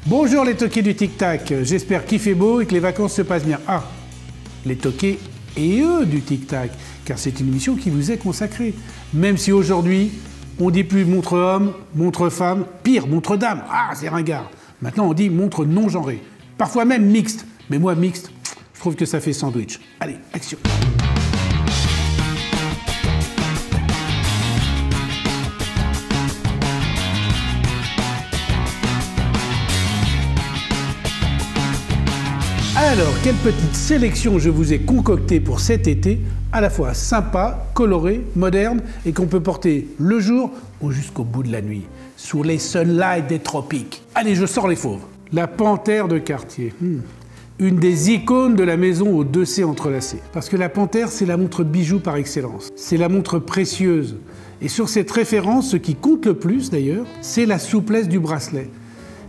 Bonjour les toqués du Tic Tac, j'espère qu'il fait beau et que les vacances se passent bien. Ah, les toqués et eux du Tic Tac, car c'est une émission qui vous est consacrée. Même si aujourd'hui, on dit plus montre homme, montre femme, pire, montre dame, ah c'est ringard. Maintenant on dit montre non genrée, parfois même mixte. Mais moi mixte, je trouve que ça fait sandwich. Allez, action. Alors, quelle petite sélection je vous ai concoctée pour cet été, à la fois sympa, coloré, moderne et qu'on peut porter le jour ou jusqu'au bout de la nuit, sous les sunlights des tropiques. Allez, je sors les fauves. La panthère de Cartier. Une des icônes de la maison aux 2 C entrelacés. Parce que la panthère, c'est la montre bijou par excellence. C'est la montre précieuse. Et sur cette référence, ce qui compte le plus d'ailleurs, c'est la souplesse du bracelet.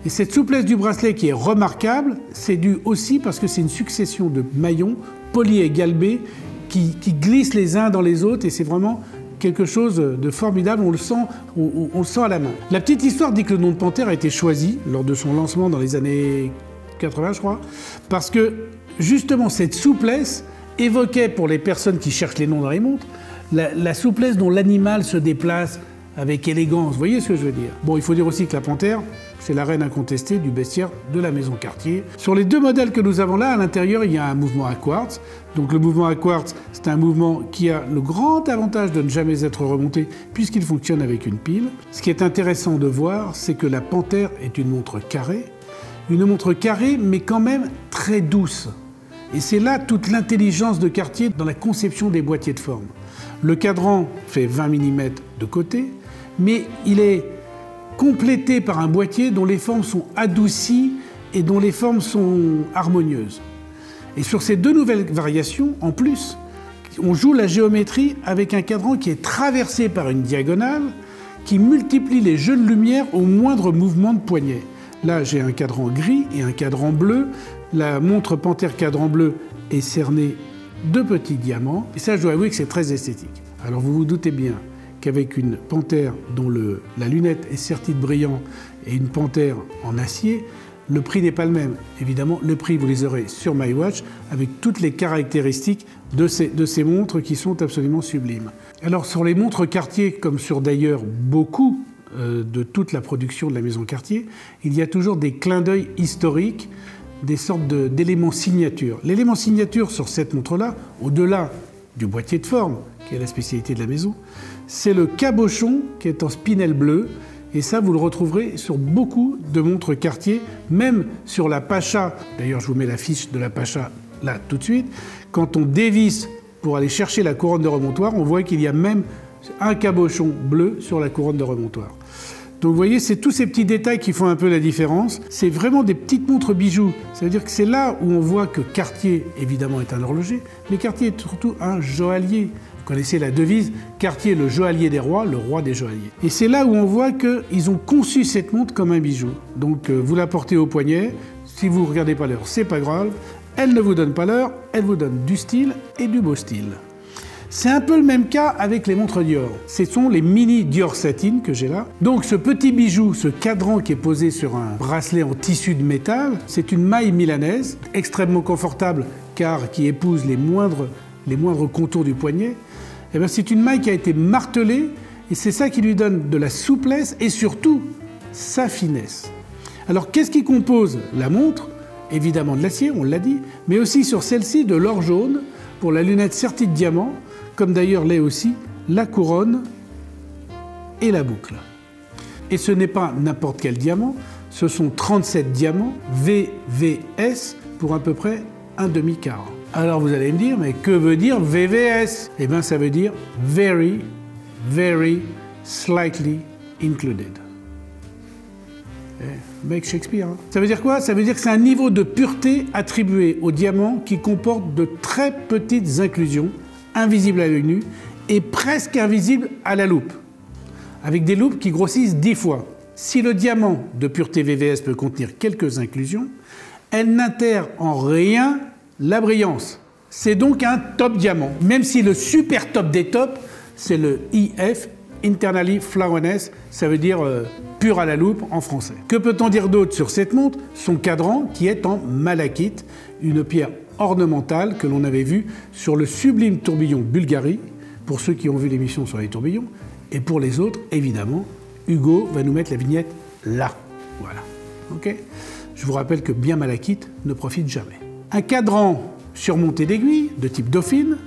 Et cette souplesse du bracelet qui est remarquable, c'est dû aussi parce que c'est une succession de maillons polis et galbés qui glissent les uns dans les autres et c'est vraiment quelque chose de formidable, on le sent à la main. La petite histoire dit que le nom de panthère a été choisi lors de son lancement dans les années 80, je crois, parce que justement cette souplesse évoquait pour les personnes qui cherchent les noms dans les montres, la souplesse dont l'animal se déplace avec élégance, vous voyez ce que je veux dire? Bon, il faut dire aussi que la panthère, c'est la reine incontestée du bestiaire de la maison Cartier. Sur les 2 modèles que nous avons là, à l'intérieur, il y a un mouvement à quartz. Donc le mouvement à quartz, c'est un mouvement qui a le grand avantage de ne jamais être remonté puisqu'il fonctionne avec une pile. Ce qui est intéressant de voir, c'est que la panthère est une montre carrée mais quand même très douce. Et c'est là toute l'intelligence de Cartier dans la conception des boîtiers de forme. Le cadran fait 20 mm de côté, mais il est complété par un boîtier dont les formes sont adoucies et dont les formes sont harmonieuses. Et sur ces 2 nouvelles variations, en plus, on joue la géométrie avec un cadran qui est traversé par une diagonale qui multiplie les jeux de lumière au moindre mouvement de poignet. Là, j'ai un cadran gris et un cadran bleu. La montre panthère cadran bleu est cernée de petits diamants. Et ça, je dois avouer que c'est très esthétique. Alors, vous vous doutez bien qu'avec une panthère dont la lunette est sertie de brillant et une panthère en acier, le prix n'est pas le même. Évidemment, le prix, vous les aurez sur MyWatch avec toutes les caractéristiques de ces montres qui sont absolument sublimes. Alors, sur les montres Cartier, comme sur d'ailleurs beaucoup de toute la production de la maison Cartier, il y a toujours des clins d'œil historiques, des sortes d'éléments signature. L'élément signature sur cette montre-là, au-delà du boîtier de forme, qui est la spécialité de la maison, c'est le cabochon qui est en spinel bleu. Et ça, vous le retrouverez sur beaucoup de montres Cartier, même sur la Pacha. D'ailleurs, je vous mets la fiche de la Pacha là tout de suite. Quand on dévisse pour aller chercher la couronne de remontoir, on voit qu'il y a même un cabochon bleu sur la couronne de remontoir. Donc vous voyez, c'est tous ces petits détails qui font un peu la différence. C'est vraiment des petites montres bijoux. Ça veut dire que c'est là où on voit que Cartier, évidemment, est un horloger, mais Cartier est surtout un joaillier. Vous connaissez la devise « Cartier, le joaillier des rois, le roi des joailliers ». Et c'est là où on voit qu'ils ont conçu cette montre comme un bijou. Donc vous la portez au poignet. Si vous ne regardez pas l'heure, c'est pas grave. Elle ne vous donne pas l'heure, elle vous donne du style et du beau style. C'est un peu le même cas avec les montres Dior. Ce sont les mini Dior Satin que j'ai là. Donc ce petit bijou, ce cadran qui est posé sur un bracelet en tissu de métal, c'est une maille milanaise, extrêmement confortable car qui épouse les moindres contours du poignet. Et bien c'est une maille qui a été martelée et c'est ça qui lui donne de la souplesse et surtout sa finesse. Alors qu'est-ce qui compose la montre? Évidemment de l'acier, on l'a dit, mais aussi sur celle-ci de l'or jaune pour la lunette sertie de diamants, comme d'ailleurs l'est aussi la couronne et la boucle. Et ce n'est pas n'importe quel diamant, ce sont 37 diamants VVS pour à peu près un demi-quart. Alors vous allez me dire, mais que veut dire VVS? Eh bien ça veut dire Very, Very Slightly Included. Mec Shakespeare. Hein. Ça veut dire quoi? Ça veut dire que c'est un niveau de pureté attribué au diamant qui comporte de très petites inclusions, invisibles à l'œil nu et presque invisibles à la loupe, avec des loupes qui grossissent 10 fois. Si le diamant de pureté VVS peut contenir quelques inclusions, elle n'altère en rien la brillance. C'est donc un top diamant, même si le super top des tops, c'est le IF, Internally Flawless, ça veut dire pur à la loupe en français. Que peut-on dire d'autre sur cette montre? Son cadran qui est en malachite, une pierre ornementale que l'on avait vue sur le sublime tourbillon Bulgari, pour ceux qui ont vu l'émission sur les tourbillons, et pour les autres, évidemment, Hugo va nous mettre la vignette là. Voilà. Ok? Je vous rappelle que bien malachite ne profite jamais. Un cadran surmonté d'aiguilles de type Dauphine,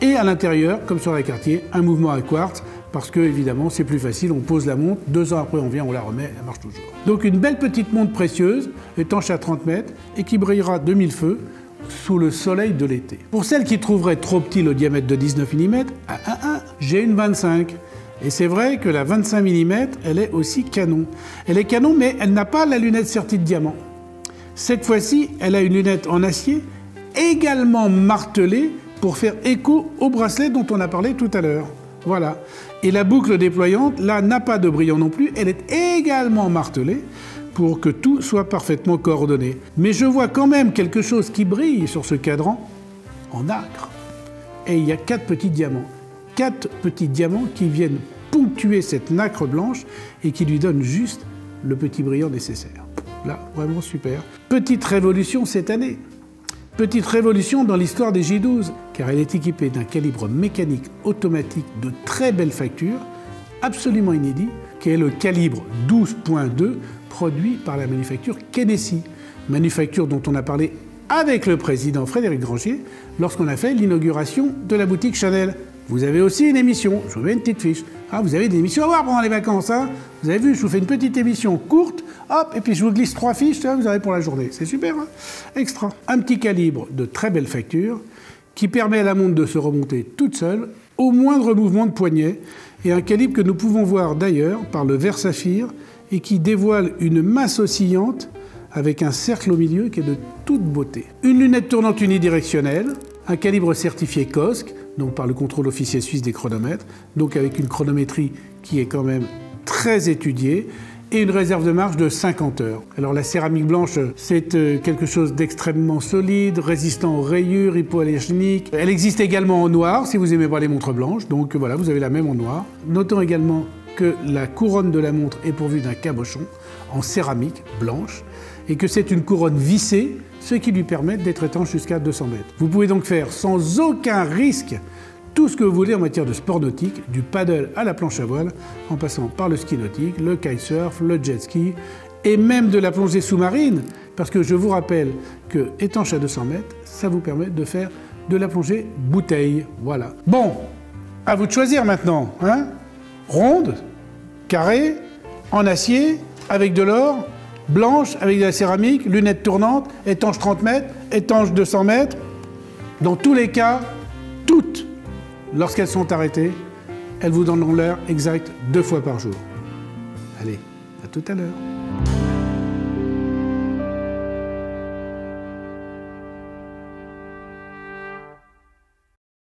et à l'intérieur, comme sur la Cartier, un mouvement à quartz, parce que évidemment c'est plus facile, on pose la montre, 2 ans après on vient, on la remet, elle marche toujours. Donc une belle petite montre précieuse, étanche à 30 mètres, et qui brillera de mille feux sous le soleil de l'été. Pour celles qui trouveraient trop petit le diamètre de 19 mm, j'ai une 25. Et c'est vrai que la 25 mm, elle est aussi canon. Elle est canon, mais elle n'a pas la lunette sertie de diamant. Cette fois-ci, elle a une lunette en acier, également martelée, pour faire écho au bracelet dont on a parlé tout à l'heure. Voilà. Et la boucle déployante, là, n'a pas de brillant non plus. Elle est également martelée pour que tout soit parfaitement coordonné. Mais je vois quand même quelque chose qui brille sur ce cadran en nacre. Et il y a 4 petits diamants. 4 petits diamants qui viennent ponctuer cette nacre blanche et qui lui donnent juste le petit brillant nécessaire. Là, vraiment super. Petite révolution cette année. Petite révolution dans l'histoire des J12, car elle est équipée d'un calibre mécanique automatique de très belle facture, absolument inédit, qui est le calibre 12.2, produit par la manufacture Kenessi, manufacture dont on a parlé avec le président Frédéric Grangier lorsqu'on a fait l'inauguration de la boutique Chanel. Vous avez aussi une émission, je vous mets une petite fiche. Ah, vous avez des émissions à voir pendant les vacances, hein? Vous avez vu, je vous fais une petite émission courte, hop, et puis je vous glisse 3 fiches, vous avez pour la journée. C'est super, hein? Extra. Un petit calibre de très belle facture qui permet à la montre de se remonter toute seule au moindre mouvement de poignet, et un calibre que nous pouvons voir d'ailleurs par le vert saphir et qui dévoile une masse oscillante avec un cercle au milieu qui est de toute beauté. Une lunette tournante unidirectionnelle, un calibre certifié COSC, donc par le contrôle officiel suisse des chronomètres, donc avec une chronométrie qui est quand même très étudiée, et une réserve de marche de 50 heures. Alors la céramique blanche, c'est quelque chose d'extrêmement solide, résistant aux rayures, hypoallergénique. Elle existe également en noir, si vous aimez pas les montres blanches, donc voilà, vous avez la même en noir. Notons également que la couronne de la montre est pourvue d'un cabochon en céramique blanche, et que c'est une couronne vissée, ce qui lui permet d'être étanche jusqu'à 200 mètres. Vous pouvez donc faire sans aucun risque tout ce que vous voulez en matière de sport nautique, du paddle à la planche à voile, en passant par le ski nautique, le kitesurf, le jet ski, et même de la plongée sous-marine, parce que je vous rappelle que étanche à 200 mètres, ça vous permet de faire de la plongée bouteille. Voilà. Bon, à vous de choisir maintenant, hein? Ronde, carrée, en acier, avec de l'or, blanche, avec de la céramique, lunettes tournantes, étanche 30 mètres, étanche 200 mètres. Dans tous les cas, toutes, lorsqu'elles sont arrêtées, elles vous donneront l'heure exacte 2 fois par jour. Allez, à tout à l'heure.